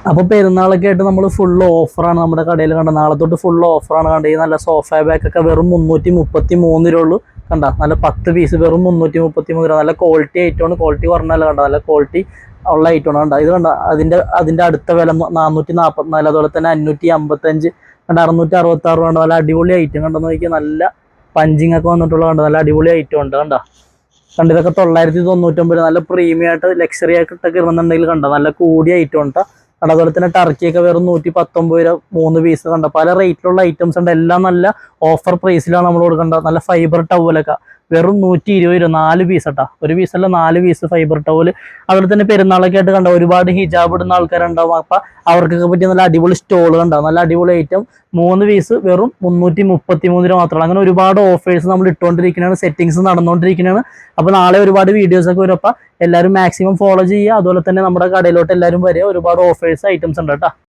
അപ്പോൾ പെരുന്നാളൊക്കെ ആയിട്ട് നമ്മൾ ഫുൾ ഓഫറാണ് നമ്മുടെ കടയിൽ കണ്ട. നാളെ തൊട്ട് ഫുൾ ഓഫറാണ് കണ്ട. ഈ നല്ല സോഫ ബാഗൊക്കെ വെറും 333 രൂപ ഉള്ളൂ കണ്ട. നല്ല 10 പീസ് വെറും 333 രൂപ. നല്ല ക്വാളിറ്റി ഐറ്റമാണ്. ക്വാളിറ്റി കുറഞ്ഞല്ല കണ്ട. നല്ല ക്വാളിറ്റി ഉള്ള ഐറ്റമാണ് കണ്ട. ഇത് കണ്ട അതിൻ്റെ അടുത്ത വില 444. അതുപോലെ തന്നെ 555 കണ്ട. 666 കണ്ട. നല്ല അടിപൊളി ഐറ്റം കണ്ടെന്ന് നോക്കിയാൽ നല്ല പഞ്ചിങ് ഒക്കെ വന്നിട്ടുള്ള കണ്ട. നല്ല അടിപൊളി ഐറ്റം ഉണ്ട് കണ്ട. ഇതൊക്കെ 999. നല്ല പ്രീമിയം ആയിട്ട് ലക്ഷറി ആയിട്ടൊക്കെ ഇരുന്നുണ്ടെങ്കിൽ കണ്ട. നല്ല കൂടിയ ഐറ്റം ഉണ്ട് കണ്ട. അതുപോലെ തന്നെ ടർക്കിയൊക്കെ വെറും 119 രൂപ 3 പീസ് കണ്ട. പല റേറ്റിലുള്ള ഐറ്റംസ് ഉണ്ട്. എല്ലാം നല്ല ഓഫർ പ്രൈസിലാണ് നമ്മൾ കൊടുക്കേണ്ടത്. നല്ല ഫൈബർ ടവലൊക്കെ വെറും 120 രൂപ 4 പീസ് കേട്ടോ. ഒരു പീസല്ല 4 പീസ് ഫൈബർ ടവൽ. അതുപോലെ തന്നെ പെരുന്നാളൊക്കെ ആയിട്ട് കണ്ട ഒരുപാട് ഹിജാബ് ഇടുന്ന ആൾക്കാരുണ്ടാവും. അപ്പം അവർക്കൊക്കെ പറ്റിയ നല്ല അടിപൊളി സ്റ്റോൾ കണ്ടാവും. നല്ല അടിപൊളി ഐറ്റം 3 പീസ് വെറും 333 രൂപ മാത്രമാണ്. അങ്ങനെ ഒരുപാട് ഓഫേഴ്സ് നമ്മൾ ഇട്ടുകൊണ്ടിരിക്കുന്നതാണ്. സെറ്റിങ്സ് നടന്നുകൊണ്ടിരിക്കുന്നതാണ്. അപ്പോൾ നാളെ ഒരുപാട് വീഡിയോസൊക്കെ വരും. അപ്പം എല്ലാവരും മാക്സിമം ഫോളോ ചെയ്യുക. അതുപോലെ തന്നെ നമ്മുടെ കടയിലോട്ട് എല്ലാവരും വരിക. ഒരുപാട് ഓഫേഴ്സ് ഐറ്റംസ് ഉണ്ട് കേട്ടോ.